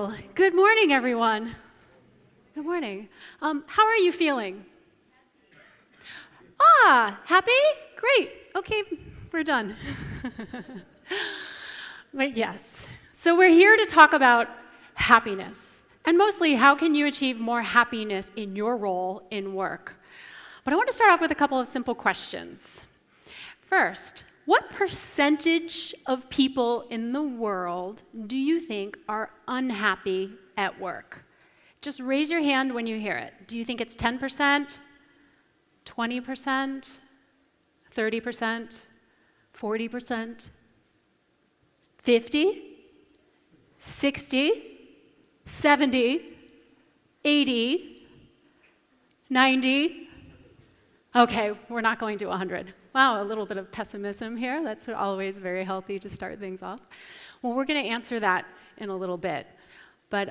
Well, good morning, everyone. Good morning. How are you feeling? Happy? Great. Okay, we're done. But yes, so we're here to talk about happiness, and mostly how can you achieve more happiness in your role in work. But I want to start off with a couple of simple questions. First, what percentage of people in the world do you think are unhappy at work? Just raise your hand when you hear it. Do you think it's 10%, 20%, 30%, 40%, 50, 60, 70, 80, 90? Okay, we're not going to 100. Wow, a little bit of pessimism here. That's always very healthy to start things off. Well, we're going to answer that in a little bit. But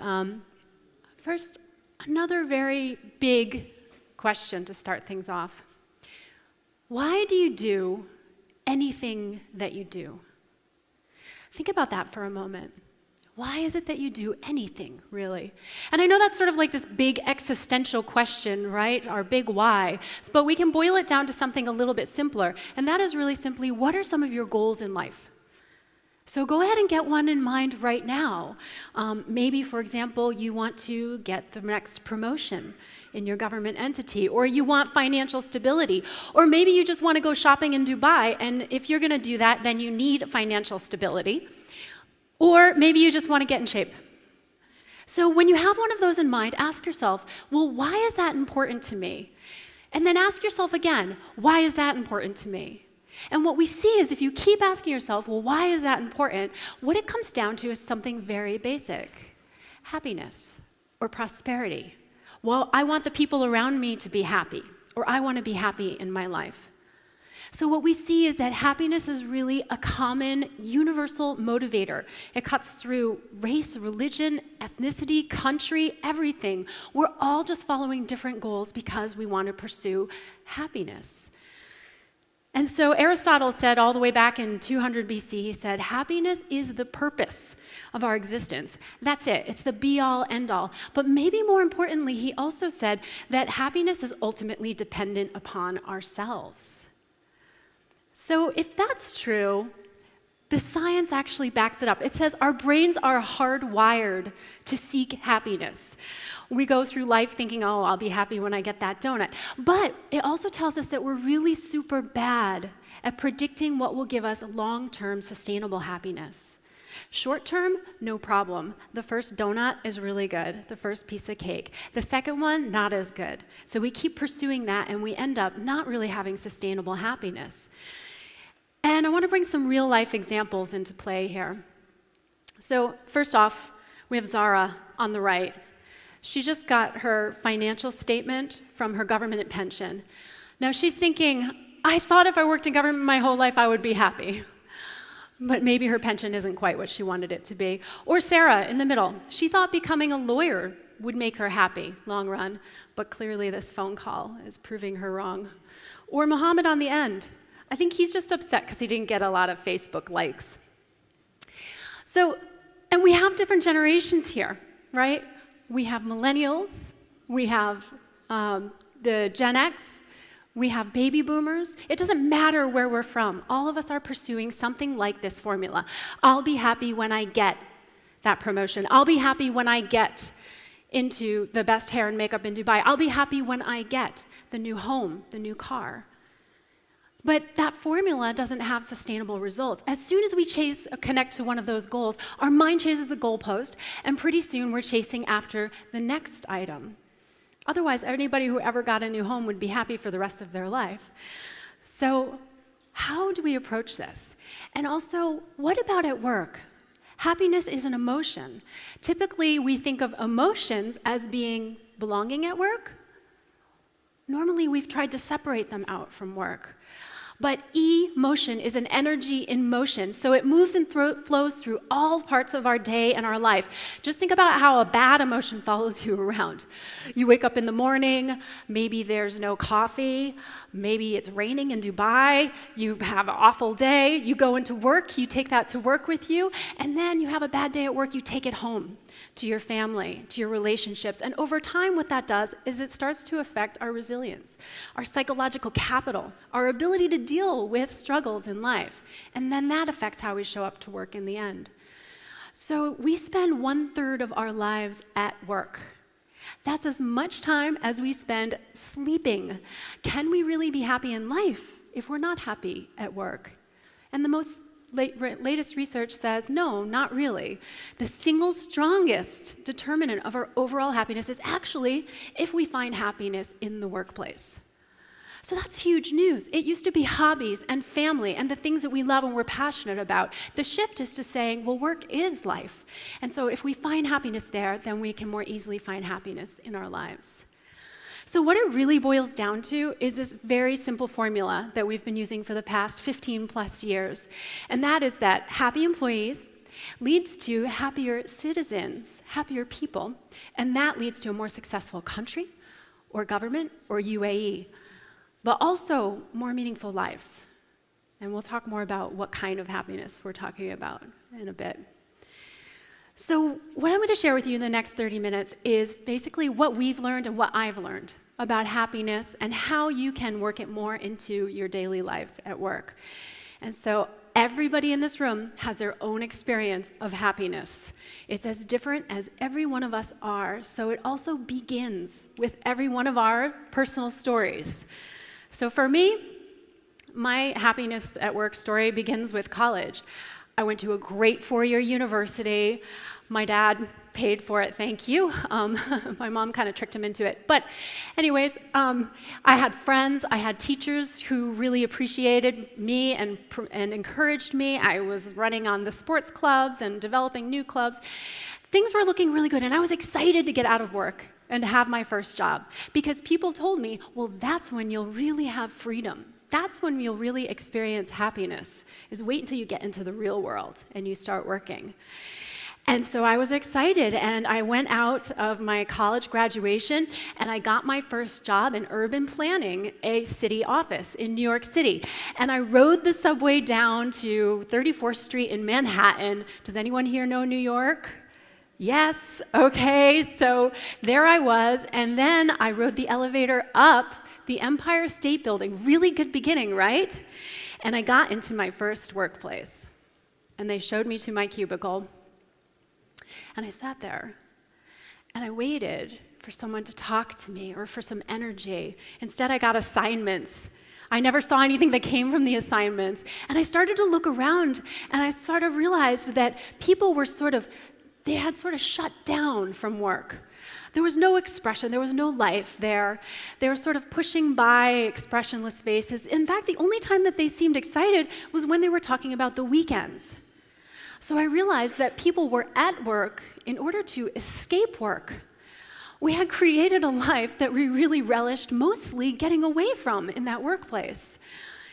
first, another very big question to start things off. Why do you do anything that you do? Think about that for a moment. Why is it that you do anything, really? And I know that's sort of like this big existential question, right? Our big why. But we can boil it down to something a little bit simpler. And that is really simply, what are some of your goals in life? So go ahead and get one in mind right now. Maybe, for example, you want to get the next promotion in your government entity, or you want financial stability, or maybe you just want to go shopping in Dubai, and if you're going to do that, then you need financial stability. Or maybe you just want to get in shape. So when you have one of those in mind, ask yourself, well, why is that important to me? And then ask yourself again, why is that important to me? And what we see is if you keep asking yourself, well, why is that important? What it comes down to is something very basic: happiness or prosperity. Well, I want the people around me to be happy, or I want to be happy in my life. So what we see is that happiness is really a common, universal motivator. It cuts through race, religion, ethnicity, country, everything. We're all just following different goals because we want to pursue happiness. And so Aristotle said all the way back in 200 BC, he said, happiness is the purpose of our existence. That's it. It's the be-all, end-all. But maybe more importantly, he also said that happiness is ultimately dependent upon ourselves. So if that's true, the science actually backs it up. It says our brains are hardwired to seek happiness. We go through life thinking, oh, I'll be happy when I get that donut. But it also tells us that we're really super bad at predicting what will give us long-term sustainable happiness. Short-term, no problem. The first donut is really good, the first piece of cake. The second one, not as good. So we keep pursuing that, and we end up not really having sustainable happiness. And I want to bring some real-life examples into play here. So first off, we have Zara on the right. She just got her financial statement from her government pension. Now she's thinking, I thought if I worked in government my whole life, I would be happy. But maybe her pension isn't quite what she wanted it to be. Or Sarah in the middle. She thought becoming a lawyer would make her happy, long run, but clearly this phone call is proving her wrong. Or Muhammad on the end. I think he's just upset because he didn't get a lot of Facebook likes. So, and we have different generations here, right? We have millennials, we have the Gen X, we have baby boomers. It doesn't matter where we're from. All of us are pursuing something like this formula. I'll be happy when I get that promotion. I'll be happy when I get into the best hair and makeup in Dubai. I'll be happy when I get the new home, the new car. But that formula doesn't have sustainable results. As soon as we connect to one of those goals, our mind chases the goalpost, and pretty soon we're chasing after the next item. Otherwise, anybody who ever got a new home would be happy for the rest of their life. So how do we approach this? And also, what about at work? Happiness is an emotion. Typically, we think of emotions as being belonging at work. Normally, we've tried to separate them out from work. But emotion is an energy in motion, so it moves and flows through all parts of our day and our life. Just think about how a bad emotion follows you around. You wake up in the morning, maybe there's no coffee, Maybe it's raining in Dubai, you have an awful day, you go into work, you take that to work with you, and then you have a bad day at work, you take it home to your family, to your relationships. And over time, what that does is it starts to affect our resilience, our psychological capital, our ability to deal with struggles in life. And then that affects how we show up to work in the end. So we spend 1/3 of our lives at work. That's as much time as we spend sleeping. Can we really be happy in life if we're not happy at work? And the most latest research says, no, not really. The single strongest determinant of our overall happiness is actually if we find happiness in the workplace. So that's huge news. It used to be hobbies and family and the things that we love and we're passionate about. The shift is to saying, well, work is life. And so if we find happiness there, then we can more easily find happiness in our lives. So what it really boils down to is this very simple formula that we've been using for the past 15 plus years. And that is that happy employees leads to happier citizens, happier people, and that leads to a more successful country or government or UAE. But also more meaningful lives. And we'll talk more about what kind of happiness we're talking about in a bit. So what I'm going to share with you in the next 30 minutes is basically what we've learned and what I've learned about happiness and how you can work it more into your daily lives at work. And so everybody in this room has their own experience of happiness. It's as different as every one of us are, so it also begins with every one of our personal stories. So for me, my happiness at work story begins with college. I went to a great 4-year university. My dad paid for it, thank you. My mom kind of tricked him into it. But anyways, I had friends, I had teachers who really appreciated me and encouraged me. I was running on the sports clubs and developing new clubs. Things were looking really good, and I was excited to get out of work and to have my first job, because people told me, well, that's when you'll really have freedom. That's when you'll really experience happiness, is wait until you get into the real world and you start working. And so I was excited, and I went out of my college graduation, and I got my first job in urban planning, a city office in New York City. And I rode the subway down to 34th Street in Manhattan. Does anyone here know New York? Yes, okay, so there I was, and then I rode the elevator up the Empire State Building. Really good beginning, right? And I got into my first workplace, and they showed me to my cubicle, and I sat there, and I waited for someone to talk to me or for some energy. Instead, I got assignments. I never saw anything that came from the assignments, and I started to look around, and I sort of realized that people were they had sort of shut down from work. There was no expression, there was no life there. They were sort of pushing by expressionless faces. In fact, the only time that they seemed excited was when they were talking about the weekends. So I realized that people were at work in order to escape work. We had created a life that we really relished mostly getting away from in that workplace.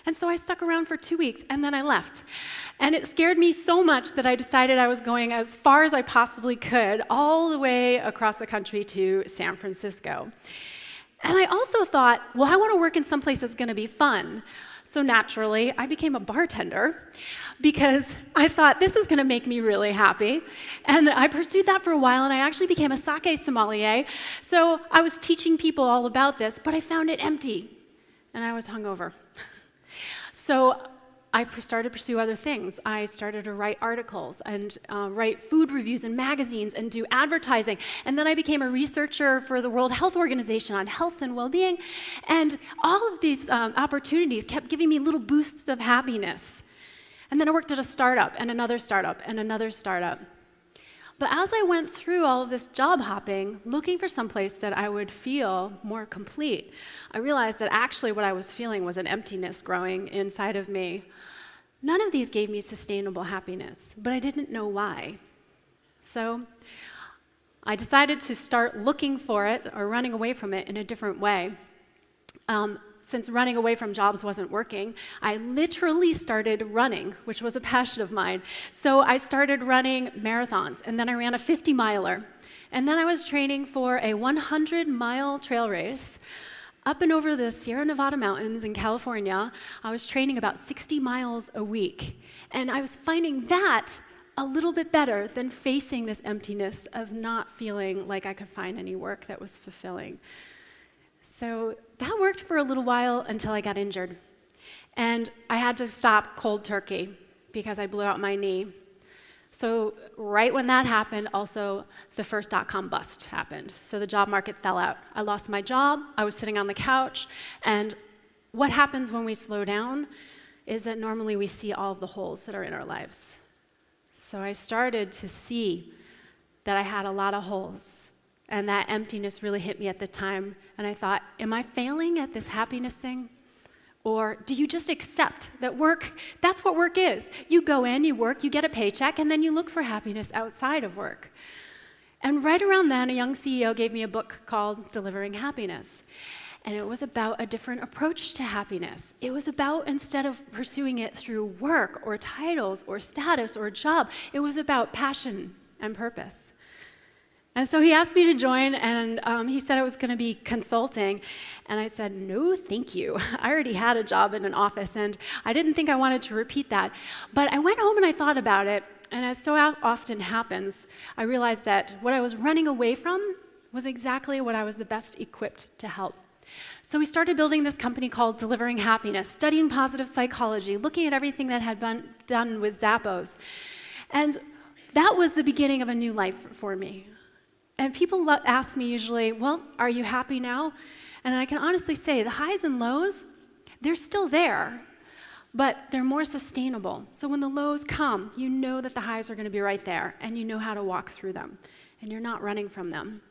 And so I stuck around for 2 weeks, and then I left. And it scared me so much that I decided I was going as far as I possibly could, all the way across the country to San Francisco. And I also thought, well, I want to work in some place that's going to be fun. So naturally, I became a bartender because I thought this is going to make me really happy. And I pursued that for a while, and I actually became a sake sommelier. So I was teaching people all about this, but I found it empty, and I was hungover. So I started to pursue other things. I started to write articles and write food reviews in magazines and do advertising. And then I became a researcher for the World Health Organization on health and well-being. And all of these opportunities kept giving me little boosts of happiness. And then I worked at a startup and another startup and another startup. But as I went through all of this job hopping, looking for some place that I would feel more complete, I realized that actually what I was feeling was an emptiness growing inside of me. None of these gave me sustainable happiness, but I didn't know why. So I decided to start looking for it or running away from it in a different way. Since running away from jobs wasn't working, I literally started running, which was a passion of mine. So I started running marathons, and then I ran a 50-miler. And then I was training for a 100-mile trail race. up and over the Sierra Nevada mountains in California, I was training about 60 miles a week. And I was finding that a little bit better than facing this emptiness of not feeling like I could find any work that was fulfilling. So that worked for a little while until I got injured. And I had to stop cold turkey because I blew out my knee. So right when that happened, also the first dot-com bust happened. So the job market fell out. I lost my job, I was sitting on the couch, and what happens when we slow down is that normally we see all of the holes that are in our lives. So I started to see that I had a lot of holes, and that emptiness really hit me at the time. And I thought, am I failing at this happiness thing? Or do you just accept that work, that's what work is? You go in, you work, you get a paycheck, and then you look for happiness outside of work. And right around then, a young CEO gave me a book called Delivering Happiness. And it was about a different approach to happiness. It was about, instead of pursuing it through work or titles or status or job, it was about passion and purpose. And so he asked me to join, and he said it was going to be consulting. And I said, no, thank you. I already had a job in an office, and I didn't think I wanted to repeat that. But I went home and I thought about it, and as so often happens, I realized that what I was running away from was exactly what I was the best equipped to help. So we started building this company called Delivering Happiness, studying positive psychology, looking at everything that had been done with Zappos. And that was the beginning of a new life for me. And people ask me usually, well, are you happy now? And I can honestly say the highs and lows, they're still there, but they're more sustainable. So when the lows come, you know that the highs are going to be right there, and you know how to walk through them, and you're not running from them.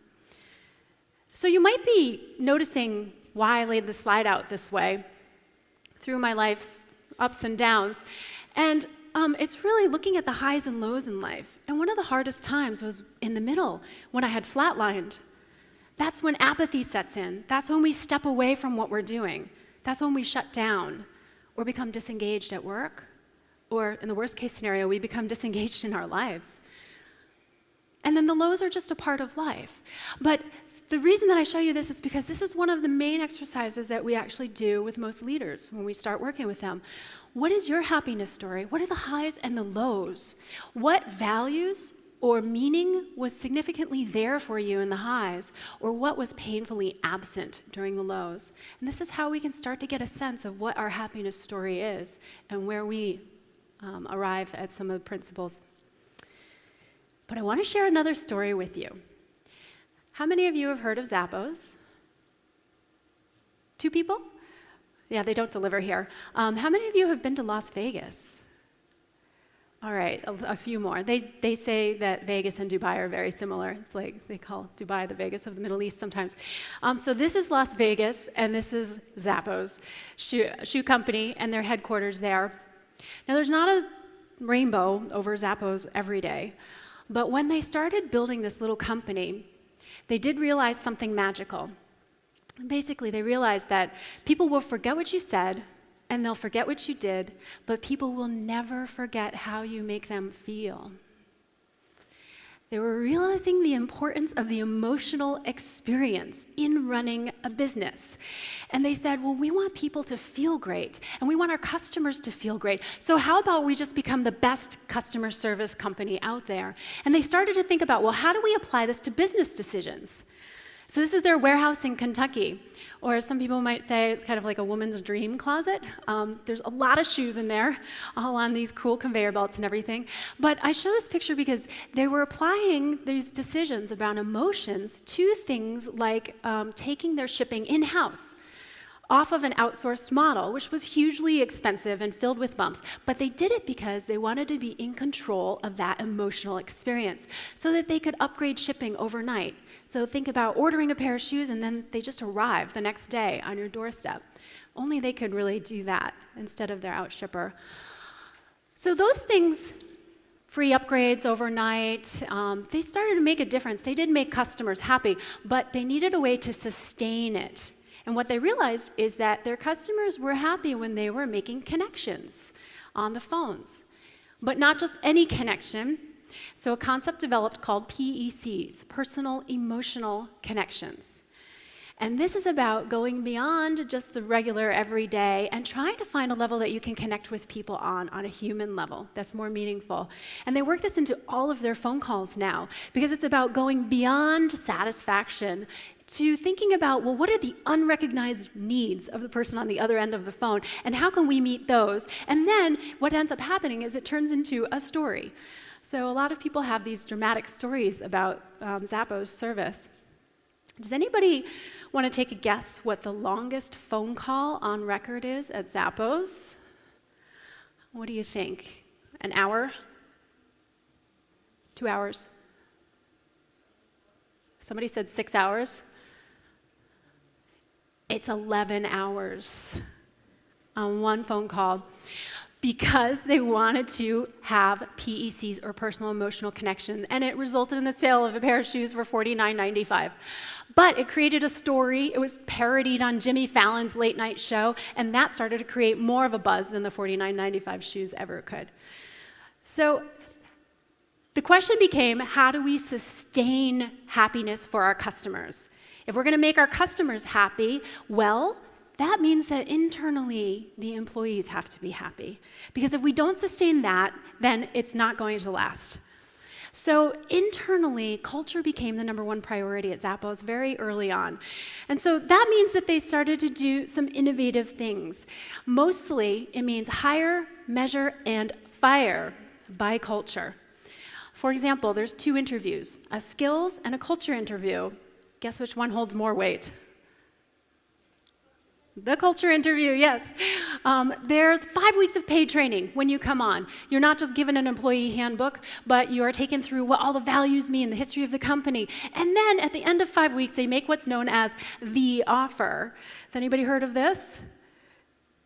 So you might be noticing why I laid the slide out this way through my life's ups and downs. And it's really looking at the highs and lows in life. And one of the hardest times was in the middle, when I had flatlined. That's when apathy sets in. That's when we step away from what we're doing. That's when we shut down or become disengaged at work. Or in the worst case scenario, we become disengaged in our lives. And then the lows are just a part of life. But the reason that I show you this is because this is one of the main exercises that we actually do with most leaders when we start working with them. What is your happiness story? What are the highs and the lows? What values or meaning was significantly there for you in the highs, or what was painfully absent during the lows? And this is how we can start to get a sense of what our happiness story is and where we arrive at some of the principles. But I want to share another story with you. How many of you have heard of Zappos? 2 people? Yeah, they don't deliver here. How many of you have been to Las Vegas? All right, a few more. They say that Vegas and Dubai are very similar. It's like they call Dubai the Vegas of the Middle East sometimes. So this is Las Vegas, and this is Zappos, shoe company, and their headquarters there. Now, there's not a rainbow over Zappos every day, but when they started building this little company, they did realize something magical. Basically, they realized that people will forget what you said, and they'll forget what you did, but people will never forget how you make them feel. They were realizing the importance of the emotional experience in running a business. And they said, well, we want people to feel great, and we want our customers to feel great. So how about we just become the best customer service company out there? And they started to think about, well, how do we apply this to business decisions? So this is their warehouse in Kentucky, or some people might say it's kind of like a woman's dream closet. There's a lot of shoes in there, all on these cool conveyor belts and everything. But I show this picture because they were applying these decisions about emotions to things like taking their shipping in-house off of an outsourced model, which was hugely expensive and filled with bumps. But they did it because they wanted to be in control of that emotional experience so that they could upgrade shipping overnight. So think about ordering a pair of shoes and then they just arrive the next day on your doorstep. Only they could really do that instead of their outshipper. So those things, free upgrades overnight, they started to make a difference. They did make customers happy, but they needed a way to sustain it. And what they realized is that their customers were happy when they were making connections on the phones, but not just any connection. So a concept developed called PECs, personal emotional connections. And this is about going beyond just the regular everyday and trying to find a level that you can connect with people on a human level that's more meaningful. And they work this into all of their phone calls now because it's about going beyond satisfaction to thinking about, well, what are the unrecognized needs of the person on the other end of the phone, and how can we meet those? And then what ends up happening is it turns into a story. So a lot of people have these dramatic stories about Zappos service. Does anybody want to take a guess what the longest phone call on record is at Zappos? What do you think? An hour? 2 hours? Somebody said 6 hours. It's 11 hours on one phone call because they wanted to have PECs, or personal emotional connection, and it resulted in the sale of a pair of shoes for $49.95. But it created a story. It was parodied on Jimmy Fallon's late night show, and that started to create more of a buzz than the $49.95 shoes ever could. So the question became, how do we sustain happiness for our customers? If we're going to make our customers happy, well, that means that internally, the employees have to be happy. Because if we don't sustain that, then it's not going to last. So internally, culture became the #1 priority at Zappos very early on. And so that means that they started to do some innovative things. Mostly, it means hire, measure, and fire by culture. For example, there's 2 interviews, a skills and a culture interview. Guess which one holds more weight? The culture interview, yes. There's 5 weeks of paid training when you come on. You're not just given an employee handbook, but you are taken through what all the values mean, the history of the company. And then at the end of 5 weeks, they make what's known as the offer. Has anybody heard of this?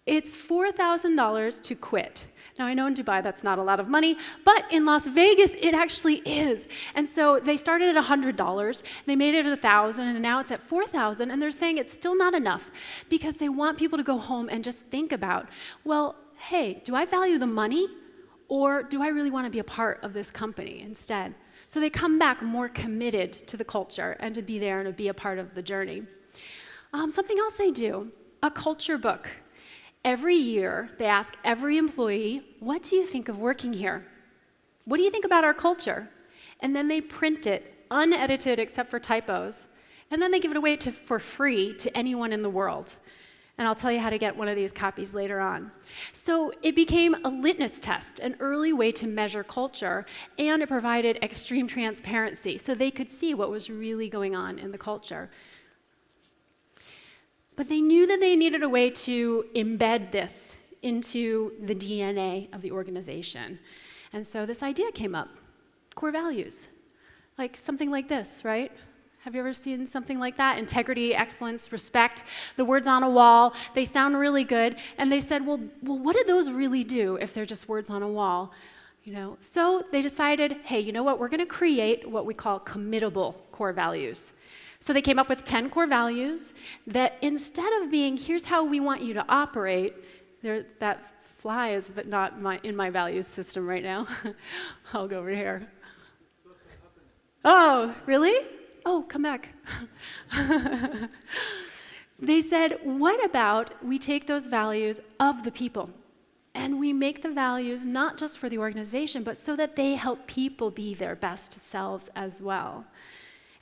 It's $4,000 to quit. Now, I know in Dubai that's not a lot of money, but in Las Vegas, it actually is. And so they started at $100, they made it $1,000, and now it's at $4,000, and they're saying it's still not enough because they want people to go home and just think about, well, hey, do I value the money, or do I really want to be a part of this company instead? So they come back more committed to the culture and to be there and to be a part of the journey. Something else they do, a culture book. Every year, they ask every employee, what do you think of working here? What do you think about our culture? And then they print it, unedited except for typos, and then they give it away for free to anyone in the world. And I'll tell you how to get one of these copies later on. So it became a litmus test, an early way to measure culture, and it provided extreme transparency so they could see what was really going on in the culture. But they knew that they needed a way to embed this into the DNA of the organization. And so this idea came up, core values. Like something like this, right? Have you ever seen something like that? Integrity, excellence, respect, the words on a wall, they sound really good. And they said, well, what do those really do if they're just words on a wall? So they decided, hey, you know what? We're going to create what we call committable core values. So they came up with 10 core values that instead of being, here's how we want you to operate, that fly is not in my values system right now. I'll go over here. Oh, really? Oh, come back. They said, what about we take those values of the people and we make the values not just for the organization, but so that they help people be their best selves as well.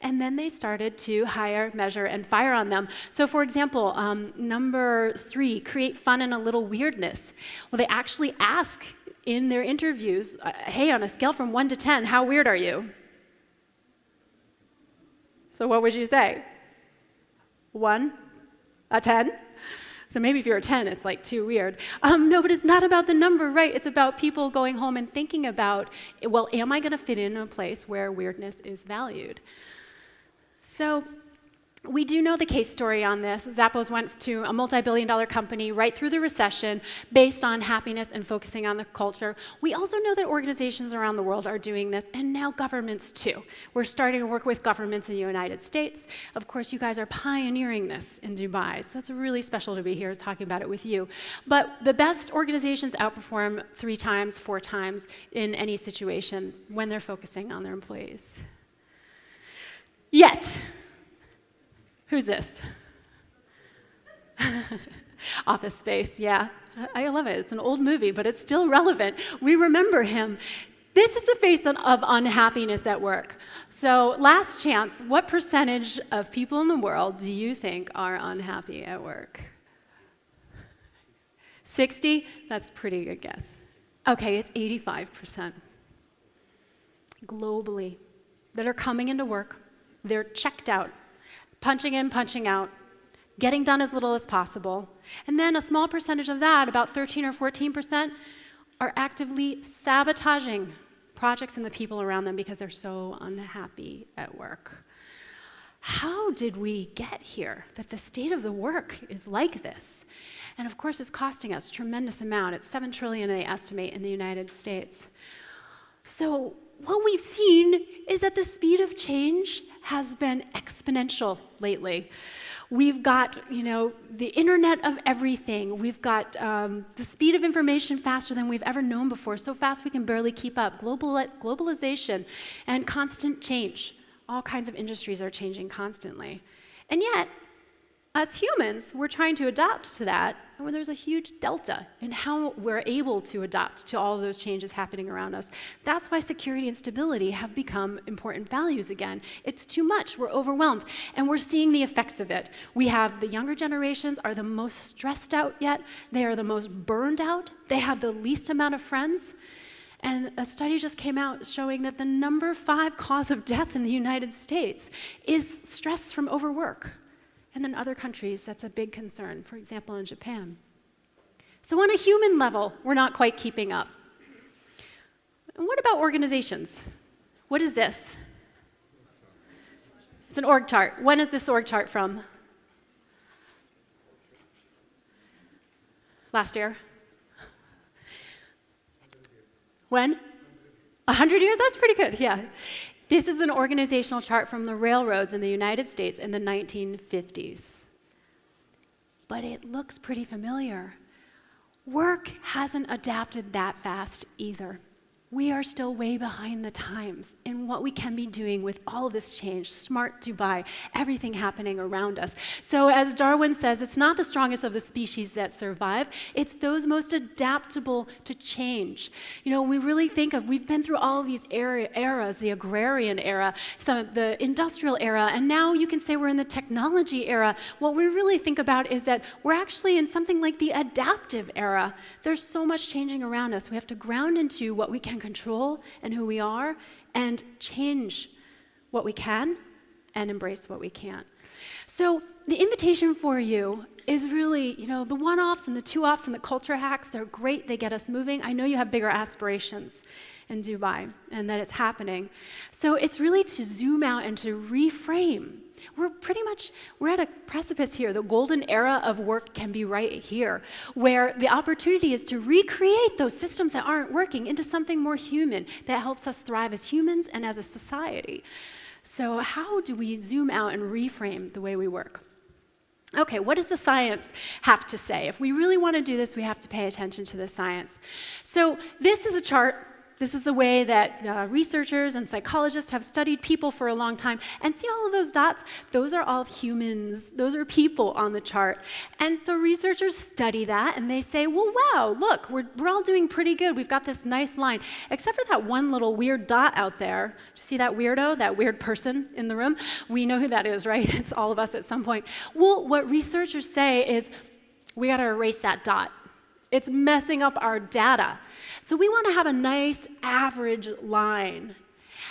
And then they started to hire, measure, and fire on them. So for example, number 3, create fun and a little weirdness. Well, they actually ask in their interviews, hey, on a scale from 1 to 10, how weird are you? So what would you say? 1? A 10? So maybe if you're a 10, it's like too weird. No, but it's not about the number, right? It's about people going home and thinking about, well, am I going to fit in a place where weirdness is valued? So we do know the case story on this. Zappos went to a multi-billion-dollar company right through the recession based on happiness and focusing on the culture. We also know that organizations around the world are doing this, and now governments too. We're starting to work with governments in the United States. Of course, you guys are pioneering this in Dubai, so it's really special to be here talking about it with you. But the best organizations outperform 3 times, 4 times in any situation when they're focusing on their employees. Yet, who's this? Office Space, yeah. I love it. It's an old movie, but it's still relevant. We remember him. This is the face of unhappiness at work. So last chance, what percentage of people in the world do you think are unhappy at work? 60? That's a pretty good guess. Okay, it's 85% globally that are coming into work. They're checked out, punching in, punching out, getting done as little as possible. And then a small percentage of that, about 13 or 14%, are actively sabotaging projects and the people around them because they're so unhappy at work. How did we get here that the state of the work is like this? And of course, it's costing us a tremendous amount. It's $7 trillion, they estimate, in the United States. So what we've seen is that the speed of change has been exponential lately. We've got, the internet of everything. We've got the speed of information faster than we've ever known before, so fast we can barely keep up. Globalization and constant change. All kinds of industries are changing constantly. And yet, as humans, we're trying to adapt to that, and there's a huge delta in how we're able to adapt to all of those changes happening around us. That's why security and stability have become important values again. It's too much, we're overwhelmed, and we're seeing the effects of it. We have the younger generations are the most stressed out yet, they are the most burned out, they have the least amount of friends, and a study just came out showing that the number 5 cause of death in the United States is stress from overwork. And in other countries, that's a big concern, for example, in Japan. So on a human level, we're not quite keeping up. And what about organizations? What is this? It's an org chart. When is this org chart from? Last year? When? 100 years? That's pretty good, yeah. This is an organizational chart from the railroads in the United States in the 1950s. But it looks pretty familiar. Work hasn't adapted that fast either. We are still way behind the times in what we can be doing with all of this change, smart Dubai, everything happening around us. So as Darwin says, it's not the strongest of the species that survive, it's those most adaptable to change. We really think of, we've been through all of these eras, the agrarian era, the industrial era, and now you can say we're in the technology era. What we really think about is that we're actually in something like the adaptive era. There's so much changing around us. We have to ground into what we can control and who we are, and change what we can and embrace what we can't. So the invitation for you is really, the one-offs and the two-offs and the culture hacks, they're great, they get us moving. I know you have bigger aspirations in Dubai and that it's happening. So it's really to zoom out and to reframe. We're at a precipice here. The golden era of work can be right here, where the opportunity is to recreate those systems that aren't working into something more human that helps us thrive as humans and as a society. So how do we zoom out and reframe the way we work? Okay, what does the science have to say? If we really want to do this, we have to pay attention to the science. So this is a chart. This is the way that researchers and psychologists have studied people for a long time. And see all of those dots? Those are all humans. Those are people on the chart. And so researchers study that, and they say, well, wow, look, we're all doing pretty good. We've got this nice line, except for that one little weird dot out there. Do you see that weirdo, that weird person in the room? We know who that is, right? It's all of us at some point. Well, what researchers say is, we got to erase that dot. It's messing up our data. So we want to have a nice average line.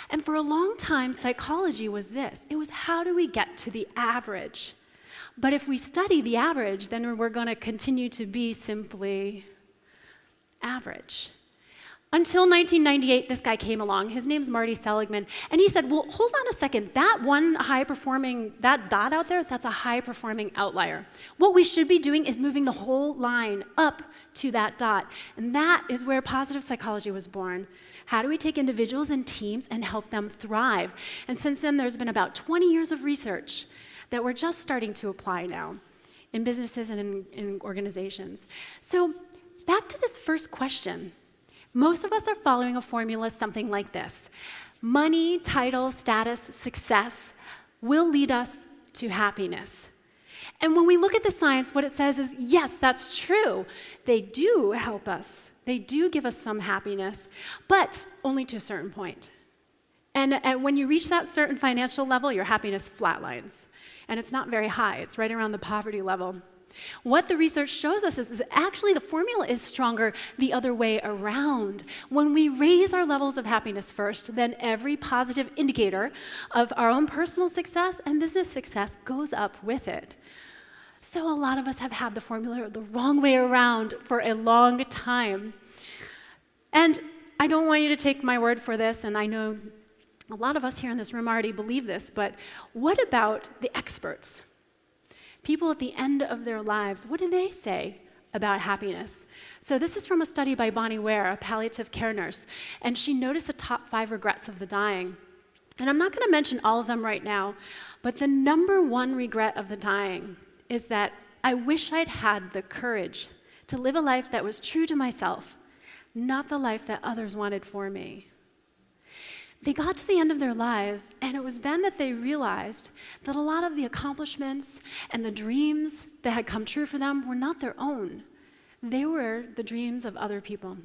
And for a long time, psychology was this. It was, how do we get to the average? But if we study the average, then we're going to continue to be simply average. Until 1998, this guy came along. His name's Marty Seligman. And he said, well, hold on a second. That dot out there, that's a high-performing outlier. What we should be doing is moving the whole line up to that dot. And that is where positive psychology was born. How do we take individuals and teams and help them thrive? And since then, there's been about 20 years of research that we're just starting to apply now in businesses and in organizations. So back to this first question. Most of us are following a formula something like this. Money, title, status, success will lead us to happiness. And when we look at the science, what it says is, yes, that's true. They do help us. They do give us some happiness, but only to a certain point. And when you reach that certain financial level, your happiness flatlines. And it's not very high. It's right around the poverty level. What the research shows us is actually the formula is stronger the other way around. When we raise our levels of happiness first, then every positive indicator of our own personal success and business success goes up with it. So a lot of us have had the formula the wrong way around for a long time. And I don't want you to take my word for this, and I know a lot of us here in this room already believe this, but what about the experts? People at the end of their lives, what do they say about happiness? So this is from a study by Bonnie Ware, a palliative care nurse, and she noticed the top 5 regrets of the dying. And I'm not going to mention all of them right now, but the number one regret of the dying is that I wish I'd had the courage to live a life that was true to myself, not the life that others wanted for me. They got to the end of their lives, and it was then that they realized that a lot of the accomplishments and the dreams that had come true for them were not their own. They were the dreams of other people.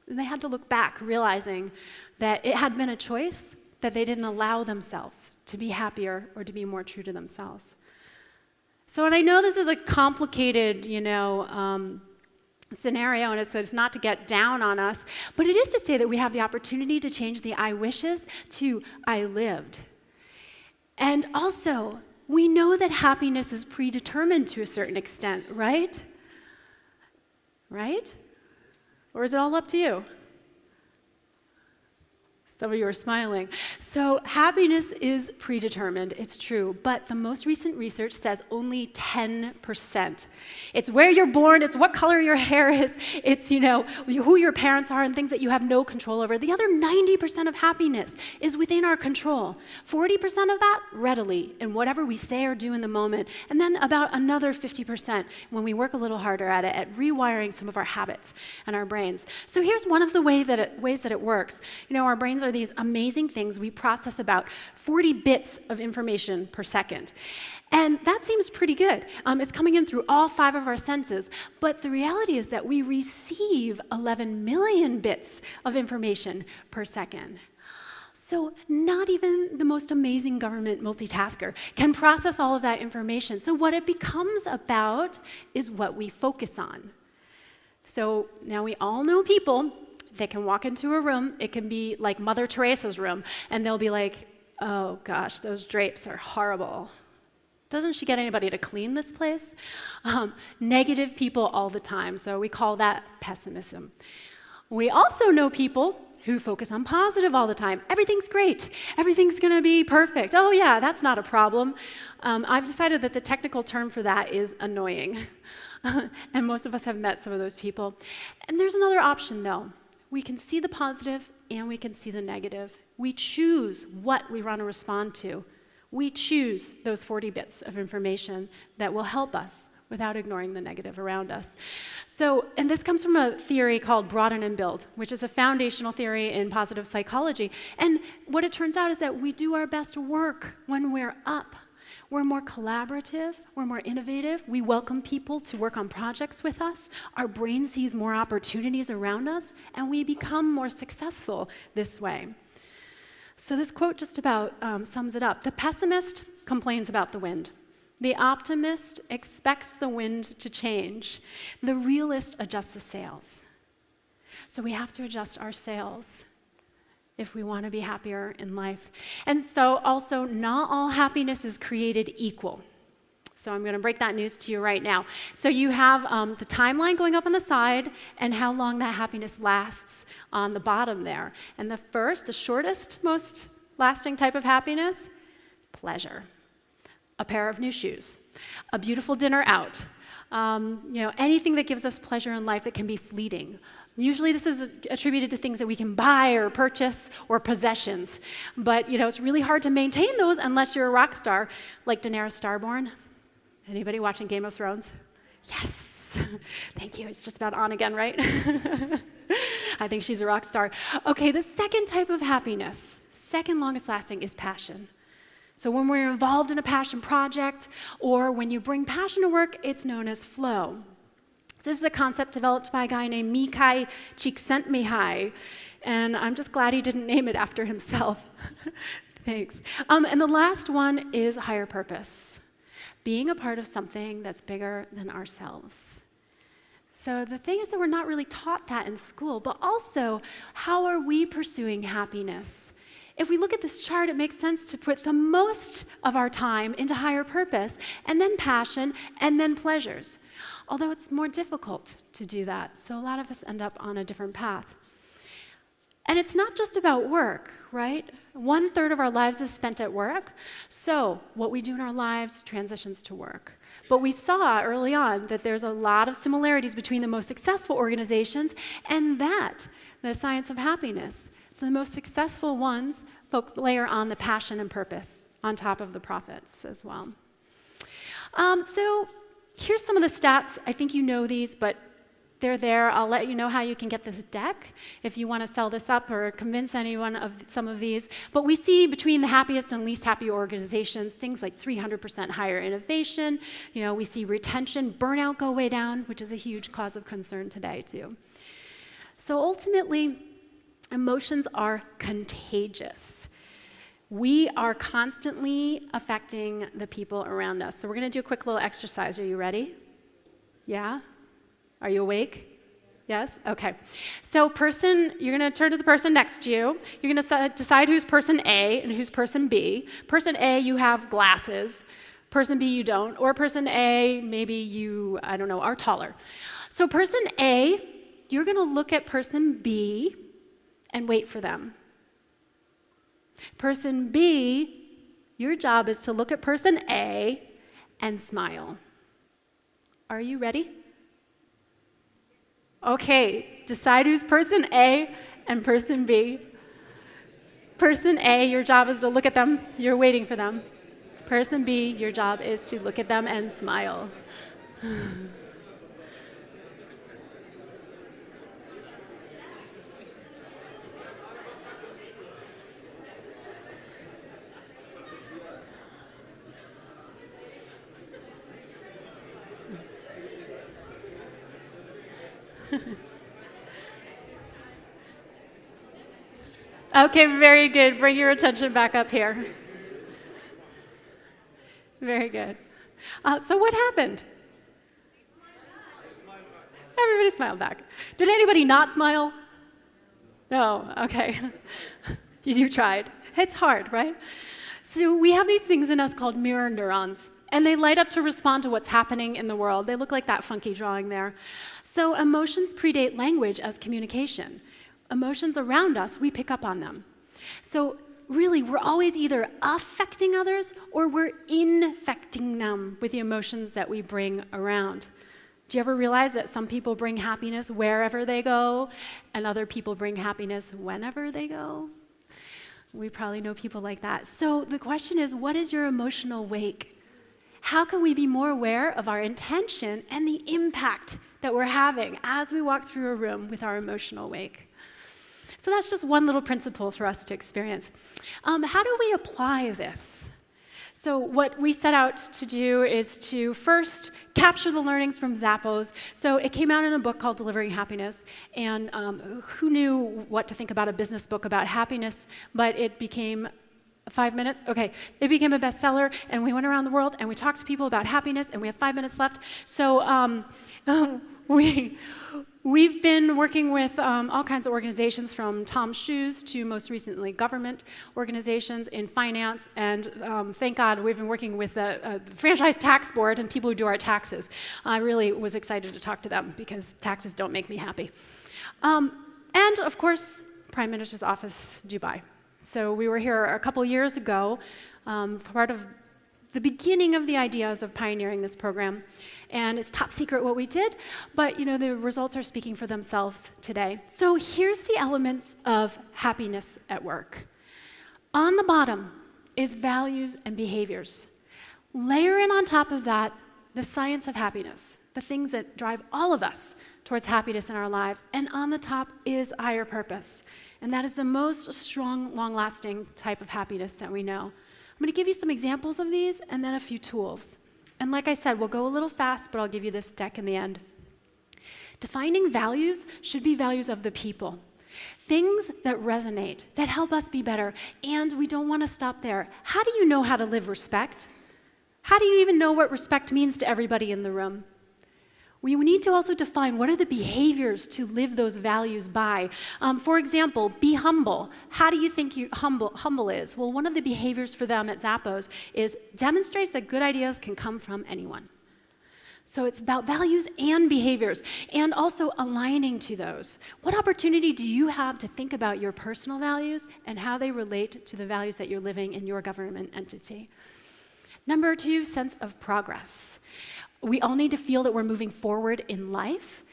And they had to look back, realizing that it had been a choice that they didn't allow themselves to be happier or to be more true to themselves. So, and I know this is a complicated, scenario, and it's not to get down on us, but it is to say that we have the opportunity to change the I wishes to I lived. And also, we know that happiness is predetermined to a certain extent, right? Right? Or is it all up to you? Some of you are smiling. So happiness is predetermined, it's true, but the most recent research says only 10%. It's where you're born, it's what color your hair is, it's who your parents are and things that you have no control over. The other 90% of happiness is within our control. 40% of that readily in whatever we say or do in the moment, and then about another 50% when we work a little harder at it, at rewiring some of our habits and our brains. So here's one of the ways that it works. Our brains are these amazing things. We process about 40 bits of information per second. And that seems pretty good. It's coming in through all 5 of our senses. But the reality is that we receive 11 million bits of information per second. So not even the most amazing government multitasker can process all of that information. So what it becomes about is what we focus on. So now we all know people that can walk into a room, it can be like Mother Teresa's room, and they'll be like, oh gosh, those drapes are horrible. Doesn't she get anybody to clean this place? Negative people all the time, so we call that pessimism. We also know people who focus on positive all the time. Everything's great. Everything's going to be perfect. Oh yeah, that's not a problem. I've decided that the technical term for that is annoying. And most of us have met some of those people. And there's another option though. We can see the positive and we can see the negative. We choose what we want to respond to. We choose those 40 bits of information that will help us without ignoring the negative around us. So, and this comes from a theory called broaden and build, which is a foundational theory in positive psychology. And what it turns out is that we do our best work when we're up. We're more collaborative, we're more innovative, we welcome people to work on projects with us, our brain sees more opportunities around us, and we become more successful this way. So this quote just about sums it up. The pessimist complains about the wind. The optimist expects the wind to change. The realist adjusts the sails. So we have to adjust our sails if we want to be happier in life. And so also, not all happiness is created equal. So I'm going to break that news to you right now. So you have the timeline going up on the side and how long that happiness lasts on the bottom there. And the shortest, most lasting type of happiness, pleasure. A pair of new shoes, a beautiful dinner out, anything that gives us pleasure in life that can be fleeting. Usually this is attributed to things that we can buy or purchase or possessions. But, it's really hard to maintain those unless you're a rock star, like Daenerys Starborn. Anybody watching Game of Thrones? Yes. Thank you. It's just about on again, right? I think she's a rock star. Okay, the second type of happiness, second longest lasting, is passion. So when we're involved in a passion project, or when you bring passion to work, it's known as flow. This is a concept developed by a guy named Mihaly Csikszentmihalyi, and I'm just glad he didn't name it after himself. Thanks. And the last one is higher purpose, being a part of something that's bigger than ourselves. So the thing is that we're not really taught that in school, but also, how are we pursuing happiness? If we look at this chart, it makes sense to put the most of our time into higher purpose, and then passion, and then pleasures. Although it's more difficult to do that, so a lot of us end up on a different path. And it's not just about work, right? 1/3 of our lives is spent at work, so what we do in our lives transitions to work. But we saw early on that there's a lot of similarities between the most successful organizations and the science of happiness. So the most successful ones layer on the passion and purpose on top of the profits as well. So here's some of the stats. I think you know these, but they're there. I'll let you know how you can get this deck if you want to sell this up or convince anyone of some of these. But we see between the happiest and least happy organizations, things like 300% higher innovation. We see retention, burnout go way down, which is a huge cause of concern today too. So ultimately, emotions are contagious. We are constantly affecting the people around us. So we're going to do a quick little exercise. Are you ready? Yeah? Are you awake? Yes? Okay. So you're going to turn to the person next to you. You're going to decide who's person A and who's person B. Person A, you have glasses. Person B, you don't. Or person A, maybe you, are taller. So person A, you're going to look at person B and wait for them. Person B, your job is to look at person A and smile. Are you ready? Okay, decide who's person A and person B. Person A, your job is to look at them. You're waiting for them. Person B, your job is to look at them and smile. Okay, very good. Bring your attention back up here. Very good. So what happened? Everybody smiled back. Did anybody not smile? No, okay. You tried. It's hard, right? So we have these things in us called mirror neurons, and they light up to respond to what's happening in the world. They look like that funky drawing there. So emotions predate language as communication. Emotions around us, we pick up on them. So really, we're always either affecting others or we're infecting them with the emotions that we bring around. Do you ever realize that some people bring happiness wherever they go, and other people bring happiness whenever they go? We probably know people like that. So the question is, what is your emotional wake? How can we be more aware of our intention and the impact that we're having as we walk through a room with our emotional wake? So that's just one little principle for us to experience. How do we apply this? So what we set out to do is to first capture the learnings from Zappos. So it came out in a book called Delivering Happiness, and who knew what to think about a business book about happiness, but it became 5 minutes? Okay, it became a bestseller, and we went around the world, and we talked to people about happiness, and we have 5 minutes left. So we've been working with all kinds of organizations, from Tom's Shoes to most recently government organizations in finance, and thank God we've been working with the Franchise Tax Board and people who do our taxes. I really was excited to talk to them because taxes don't make me happy. And of course, Prime Minister's Office, Dubai. So we were here a couple years ago, part of the beginning of the ideas of pioneering this program. And it's top secret what we did, but the results are speaking for themselves today. So here's the elements of happiness at work. On the bottom is values and behaviors. Layer in on top of that the science of happiness, the things that drive all of us towards happiness in our lives. And on the top is higher purpose. And that is the most strong, long-lasting type of happiness that we know. I'm going to give you some examples of these and then a few tools. And like I said, we'll go a little fast, but I'll give you this deck in the end. Defining values should be values of the people. Things that resonate, that help us be better, and we don't want to stop there. How do you know how to live respect? How do you even know what respect means to everybody in the room? We need to also define what are the behaviors to live those values by. For example, be humble. How do you think humble is? Well, one of the behaviors for them at Zappos is demonstrates that good ideas can come from anyone. So it's about values and behaviors, and also aligning to those. What opportunity do you have to think about your personal values and how they relate to the values that you're living in your government entity? Number 2, sense of progress. We all need to feel that we're moving forward in life.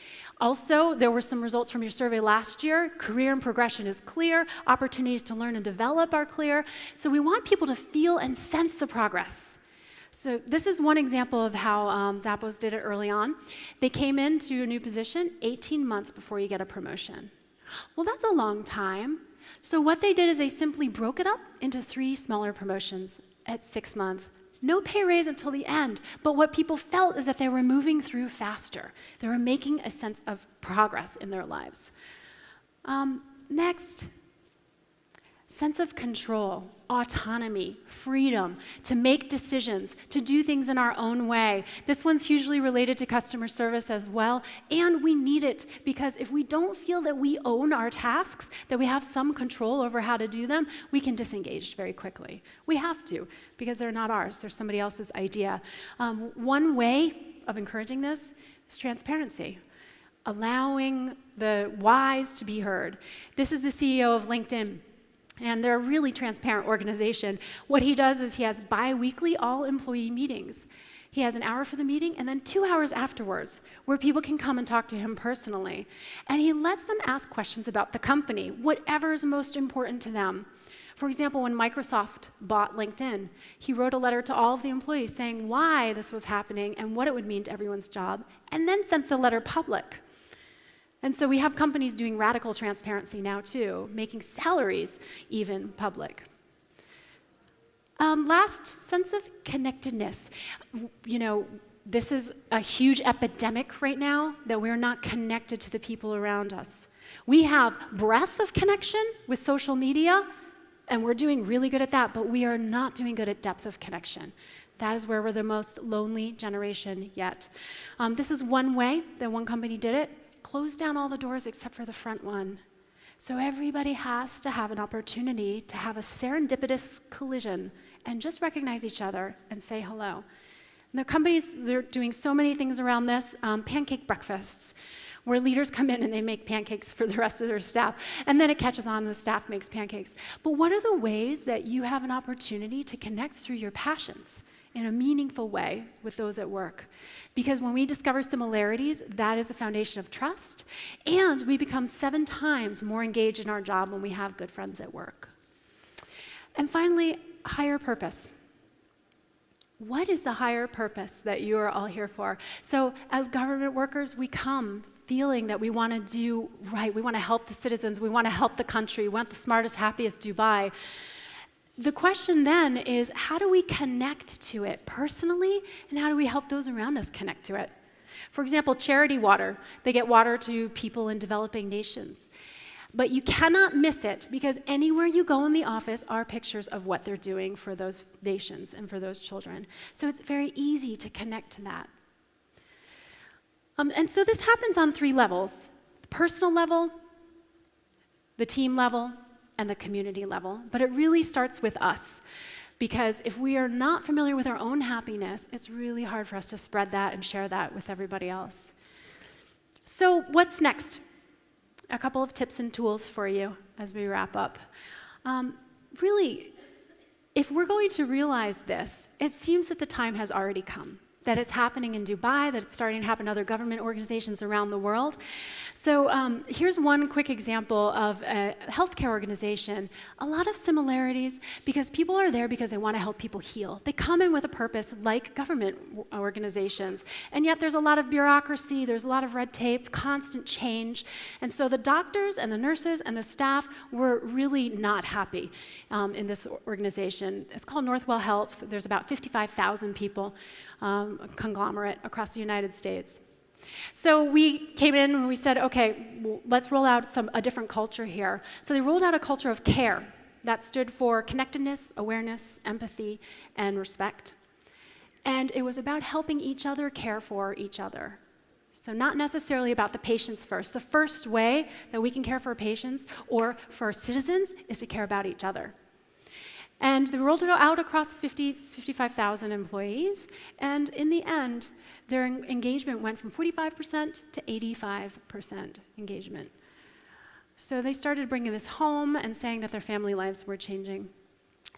Also, there were some results from your survey last year. Career and progression is clear. Opportunities to learn and develop are clear. So we want people to feel and sense the progress. So this is one example of how Zappos did it early on. They came into a new position 18 months before you get a promotion. Well, that's a long time. So what they did is they simply broke it up into 3 smaller promotions at 6 months. No pay raise until the end, but what people felt is that they were moving through faster. They were making a sense of progress in their lives. Next, sense of control, autonomy, freedom, to make decisions, to do things in our own way. This one's hugely related to customer service as well, and we need it because if we don't feel that we own our tasks, that we have some control over how to do them, we can disengage very quickly. We have to, because they're not ours, they're somebody else's idea. One way of encouraging this is transparency. Allowing the whys to be heard. This is the CEO of LinkedIn. And they're a really transparent organization. What he does is he has bi-weekly all-employee meetings. He has an hour for the meeting and then 2 hours afterwards where people can come and talk to him personally. And he lets them ask questions about the company, whatever is most important to them. For example, when Microsoft bought LinkedIn, he wrote a letter to all of the employees saying why this was happening and what it would mean to everyone's job, and then sent the letter public. And so we have companies doing radical transparency now too, making salaries even public. Last, sense of connectedness. You know, this is a huge epidemic right now that we're not connected to the people around us. We have breadth of connection with social media, and we're doing really good at that, but we are not doing good at depth of connection. That is where we're the most lonely generation yet. This is one way that one company did it. Close down all the doors except for the front one. So everybody has to have an opportunity to have a serendipitous collision and just recognize each other and say hello. And the companies, they're doing so many things around this. Pancake breakfasts, where leaders come in and they make pancakes for the rest of their staff, and then it catches on and the staff makes pancakes. But what are the ways that you have an opportunity to connect through your passions in a meaningful way with those at work? Because when we discover similarities, that is the foundation of trust, and we become 7 times more engaged in our job when we have good friends at work. And finally, higher purpose. What is the higher purpose that you are all here for? So as government workers, we come feeling that we want to do right, we want to help the citizens, we want to help the country, we want the smartest, happiest Dubai. The question then is, how do we connect to it personally, and how do we help those around us connect to it? For example, charity water. They get water to people in developing nations. But you cannot miss it, because anywhere you go in the office are pictures of what they're doing for those nations and for those children. So it's very easy to connect to that. And so this happens on 3 levels: the personal level, the team level, and the community level. But it really starts with us, because if we are not familiar with our own happiness, it's really hard for us to spread that and share that with everybody else. So what's next? A couple of tips and tools for you as we wrap up. Really, if we're going to realize this, it seems that the time has already come. that it's happening in Dubai, that it's starting to happen in other government organizations around the world. So here's one quick example of a healthcare organization. A lot of similarities because people are there because they want to help people heal. They come in with a purpose like government organizations, and yet there's a lot of bureaucracy, there's a lot of red tape, constant change, and so the doctors and the nurses and the staff were really not happy in this organization. It's called Northwell Health. There's about 55,000 people, a conglomerate across the United States. So we came in and we said, okay, well, let's roll out a different culture here. So they rolled out a culture of care that stood for connectedness, awareness, empathy, and respect. And it was about helping each other care for each other. So not necessarily about the patients first. The first way that we can care for our patients or for our citizens is to care about each other. And they rolled it out across 55,000 employees, and in the end, their engagement went from 45% to 85% engagement. So they started bringing this home and saying that their family lives were changing.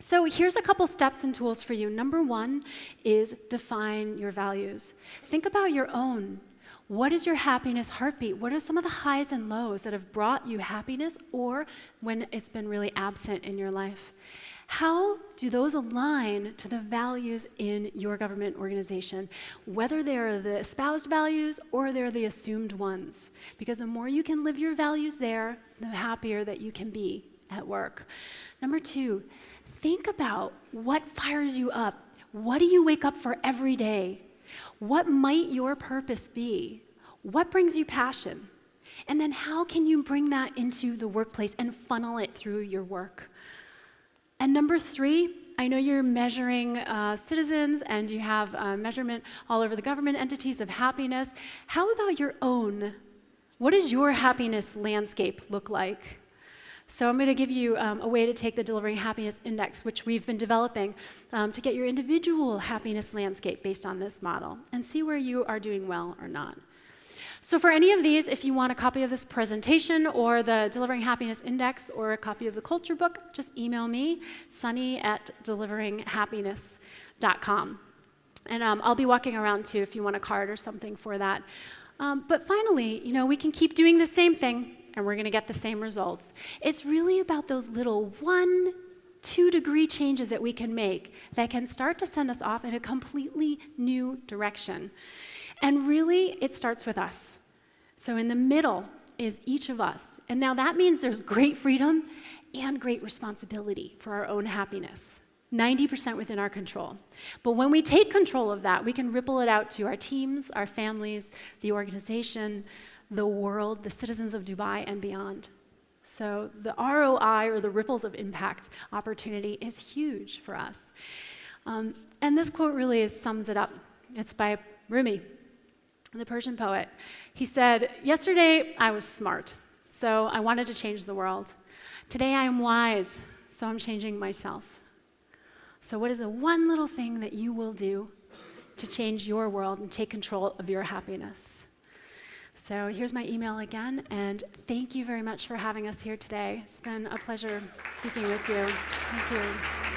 So here's a couple steps and tools for you. Number one is define your values. Think about your own. What is your happiness heartbeat? What are some of the highs and lows that have brought you happiness or when it's been really absent in your life? How do those align to the values in your government organization, whether they're the espoused values or they're the assumed ones? Because the more you can live your values there, the happier that you can be at work. Number two, think about what fires you up. What do you wake up for every day? What might your purpose be? What brings you passion? And then how can you bring that into the workplace and funnel it through your work? And number three, I know you're measuring citizens and you have measurement all over the government entities of happiness. How about your own? What does your happiness landscape look like? So I'm going to give you a way to take the Delivering Happiness Index, which we've been developing, to get your individual happiness landscape based on this model and see where you are doing well or not. So for any of these, if you want a copy of this presentation or the Delivering Happiness Index or a copy of the Culture book, just email me, sunny@deliveringhappiness.com. And I'll be walking around too if you want a card or something for that. But finally, we can keep doing the same thing and we're going to get the same results. It's really about those little 1-2 degree changes that we can make that can start to send us off in a completely new direction. And really, it starts with us. So in the middle is each of us. And now that means there's great freedom and great responsibility for our own happiness. 90% within our control. But when we take control of that, we can ripple it out to our teams, our families, the organization, the world, the citizens of Dubai, and beyond. So the ROI, or the ripples of impact opportunity, is huge for us. And this quote really sums it up. It's by Rumi, the Persian poet. He said, "Yesterday I was smart, so I wanted to change the world. Today I am wise, so I'm changing myself." So what is the one little thing that you will do to change your world and take control of your happiness? So here's my email again, and thank you very much for having us here today. It's been a pleasure speaking with you. Thank you.